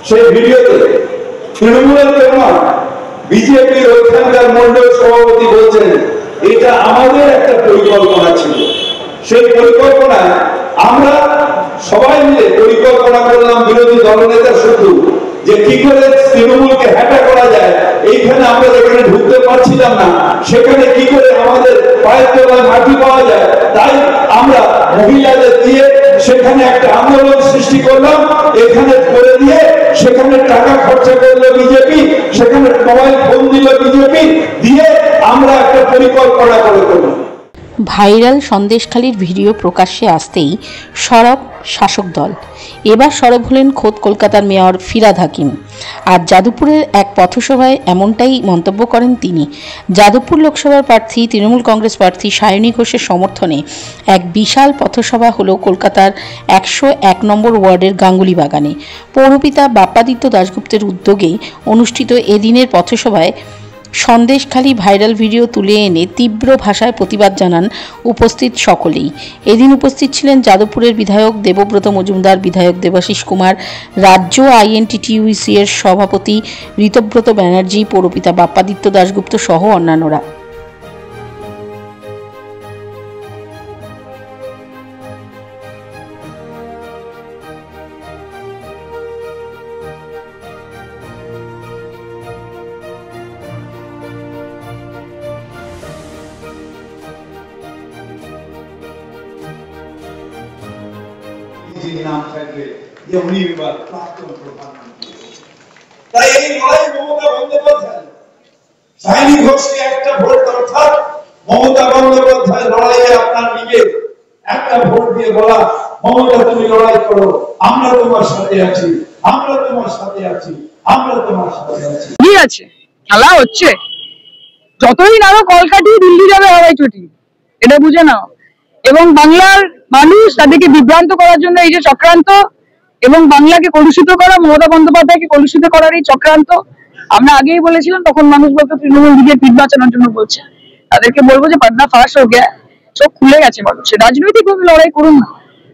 সেই ভিডিওতে তৃণমূলের কেউ নয়, বিজেপির ওইখানকার মন্ডল সভাপতি বলছেন এটা আমাদের একটা পরিকল্পনা ছিল। সেই পরিকল্পনায় আমরা সবাই মিলে পরিকল্পনা করলাম, বিরোধী দলনেতা শুধু, যে কি করে তৃণমূলকে হ্যাটা করা যায়। এইখানে আমরা যেখানে ঢুকতে পারছিলাম না সেখানে কি করে আমাদের পায়ের তলায় মাটি পাওয়া যায়, তাই আমরা মহিলাদের দিয়ে সেখানে একটা আন্দোলন সৃষ্টি করলাম। এখানে করে দিয়ে সেখানে টাকা খরচা করলো বিজেপি, সেখানে মোবাইল ফোন দিল বিজেপি, দিয়ে আমরা একটা পরিকল্পনা করে করলাম। ভাইরাল সন্দেশখালির ভিডিও প্রকাশ্যে আসতেই সরব শাসক দল। এবার সরব হলেন খোদ কলকাতার মেয়র ফিরহাদ হাকিম। আর যাদবপুরের এক পথসভায় এমনটাই মন্তব্য করেন তিনি। যাদবপুর লোকসভার প্রার্থী তৃণমূল কংগ্রেস প্রার্থী সায়নী ঘোষের সমর্থনে এক বিশাল পথসভা হলো কলকাতার 101 নম্বর ওয়ার্ডের গাঙ্গুলি বাগানে। পৌরপিতা বাপ্পাদিত্য দাশগুপ্তের উদ্যোগে অনুষ্ঠিত এদিনের পথসভায় সন্দেশখালি ভাইরাল ভিডিও তুলে এনে তীব্র ভাষায় প্রতিবাদ জানান উপস্থিত সকলেই। এদিন উপস্থিত ছিলেন যাদবপুরের বিধায়ক দেবব্রত মজুমদার, বিধায়ক দেবাশিস কুমার, রাজ্য INTTUC এর সভাপতি ঋতব্রত ব্যানার্জি, পৌরপিতা বাপ্পাদিত্য দাশগুপ্ত সহ অন্যান্যরা। নাম থাকবে যে উনি এবার প্রাক্তন প্রধানমন্ত্রী। তাই এই লড়াই মমতা বন্দ্যোপাধ্যায়, সায়নী ঘোষকে একটা ভোট, অর্থাৎ মমতা বন্দ্যোপাধ্যায় লড়াইয়ে আপনার নিজে একটা ভোট দিয়ে বলা, মমতা তুমি লড়াই করো, আমরা তোমার সাথে আছি, আমরা তোমার সাথে আছি, আমরা তোমার সাথে আছি। ঠিক আছে, খেলা হচ্ছে, যতই নাও কল কাটিয়ে দিল্লি যাবে হাওয়াই চটি, এটা বুঝে নাও। এবং বাংলার মানুষ তাদেরকে বিভ্রান্ত করার জন্য এই যে চক্রান্ত, এবং বাংলাকে কলুষিত করা, মমতা বন্দ্যোপাধ্যায়কে কলুষিত করার এই চক্রান্ত, আমরা আগেই বলেছিলাম। তখন মানুষ বলতো তৃণমূল দিদির পিঠ বাঁচানোর জন্য বলছে। তাদেরকে বলবো যে পর্দা ফাঁস হয়ে গেছে, চোখ খুলে গেছে মানুষের। রাজনৈতিক ভাবে লড়াই করুন না,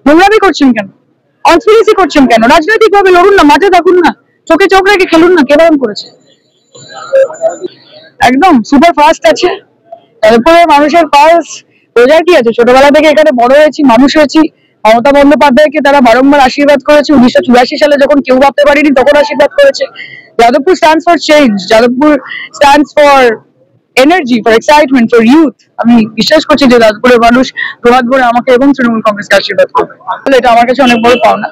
নোংরামি করছেন কেন, কনস্পিরেসি করছেন কেন? রাজনৈতিক ভাবে লড়ুন না, মাঠে থাকুন না, চোখে চোখ রেখে খেলুন না। কে বারণ করেছে? একদম সুপার ফাস্ট আছে। তারপরে মানুষের পালস বোঝার কি আছে? ছোটবেলা থেকে এখানে বড় হয়েছি, মানুষ হয়েছি। মমতা বন্দ্যোপাধ্যায়কে তারা বারংবার আশীর্বাদ করেছে। 1984 সালে যখন কেউ ভাবতে পারিনি তখন আশীর্বাদ করেছে। Jadavpur stands for change, Jadavpur stands for energy, for excitement, for youth. আমি বিশ্বাস করছি যে যাদবপুরের মানুষ দুহাত ভরে আমাকে এবং তৃণমূল কংগ্রেসকে আশীর্বাদ করবে। এটা আমার কাছে অনেক বড় পাওনা।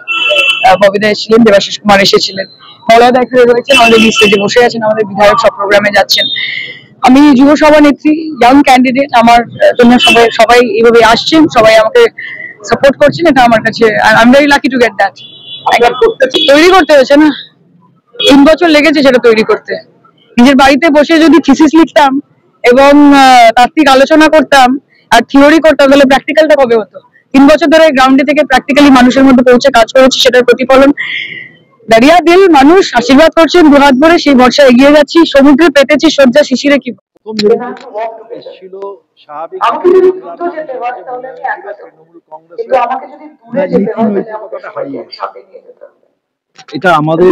ববিদা এসেছিলেন, দেবাশিস কুমার এসেছিলেন, মলয়দা এখানে রয়েছেন, আমাদের স্টেজে বসে আছেন, আমাদের বিধায়ক সব প্রোগ্রামে যাচ্ছেন। আমি যুব সভানেত্রী, ইয়াং ক্যান্ডিডেট, আমার জন্য সবাই এইভাবে আসছেন, সবাই আমাকে সাপোর্ট করছেন। এটা আমার কাছে I am very lucky to get that. তৈরি করতে হয়েছে না, 3 বছর লেগেছে সেটা তৈরি করতে। নিজের বাড়িতে বসে যদি থিসিস লিখতাম এবং তাত্ত্বিক আলোচনা করতাম আর থিওরি করতাম, তাহলে প্র্যাকটিক্যালটা কবে হতো? 3 বছর ধরে গ্রাউন্ডে থেকে প্র্যাকটিক্যালি মানুষের মধ্যে পৌঁছে কাজ করেছি, সেটার প্রতিফলন। দাঁড়িয়া দিল, মানুষ আশীর্বাদ করছেন দুহাত ভরে, সেই ভরসা এগিয়ে যাচ্ছি। সমুদ্রে পেতেছি শয্যা শিশিরে কি ছিল স্বাভাবিক। এটা আমাদের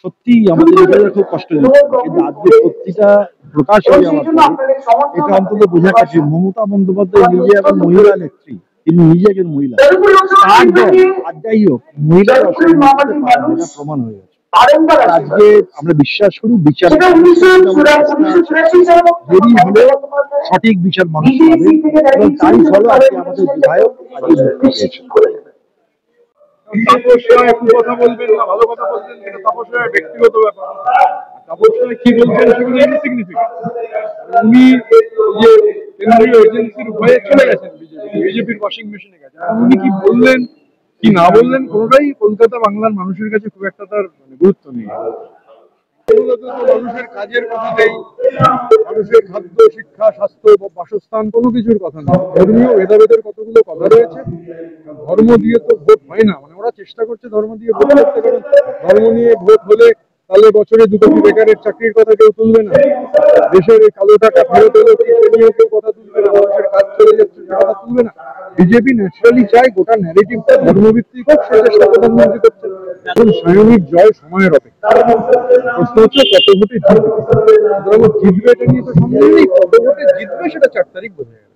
সত্যি আমাদের খুব কষ্ট হয়েছে, কিন্তু আজকে সত্যিটা প্রকাশ হয়ে যাওয়ার পরে এটা অন্তত বোঝা যাচ্ছে মমতা বন্দ্যোপাধ্যায় নিজে এখন মহিলা নেত্রী, তিনি নিজে একজন মহিলা। আর যাই হোক, মহিলারা এটা প্রমাণ হয়ে গেছে। আজকে আমরা বিশ্বাস করি বিচার দেরি হলে সঠিক বিচার মানুষ পাবে, এবং তারই ফলে আজকে আমাদের বিধায়ক আজকে কথা বলবেন না, ভালো কথা বলবেন, এটা তপস্যার ব্যক্তিগত ব্যাপার। তপস্যায় কি বলছেন সেগুলো ইনসিগনিফিকেন্ট। উনি যে কেন্দ্রীয় এজেন্সির হয়ে চলে গেছেন, বিজেপির ওয়াশিং মেশিনে গেছেন। উনি কি বললেন কি না বললেন কোনোটাই কলকাতা বাংলার মানুষের কাছে খুব একটা তার গুরুত্ব নেই। মানুষের কাজের কথা নেই, মানুষের খাদ্য, শিক্ষা, স্বাস্থ্য, বাসস্থান কোনো কিছুর কথা নেই। ধর্মীয় ভেদাভেদের কতগুলো কথা রয়েছে। ধর্ম দিয়ে তো ভোট হয় না, মানে ওরা চেষ্টা করছে ধর্ম দিয়ে ভোট করতে, কারণ ধর্ম নিয়ে ভোট হলে তাহলে বছরে 2 কোটি বেকারের চাকরির কথা কেউ তুলবে না, দেশের কালো টাকা ফেরত এলো সে নিয়েও কেউ কথা তুলবে না, মানুষের কাজ চলে যাচ্ছে সে কথা তুলবে না। বিজেপি ন্যাচারালি চায় গোটা ন্যারেটিভটা ধর্মভিত্তিক হোক, সে চেষ্টা প্রধানমন্ত্রী করছে। এখন সায়নিক জয় সময়ের অপেক্ষা। প্রশ্ন হচ্ছে কত ভোটে জিতবে। সুতরাং জিতবে এটা নিয়ে তো সন্দেহ নেই, কত ভোটে জিতবে সেটা 4 তারিখ বোঝা যাবে।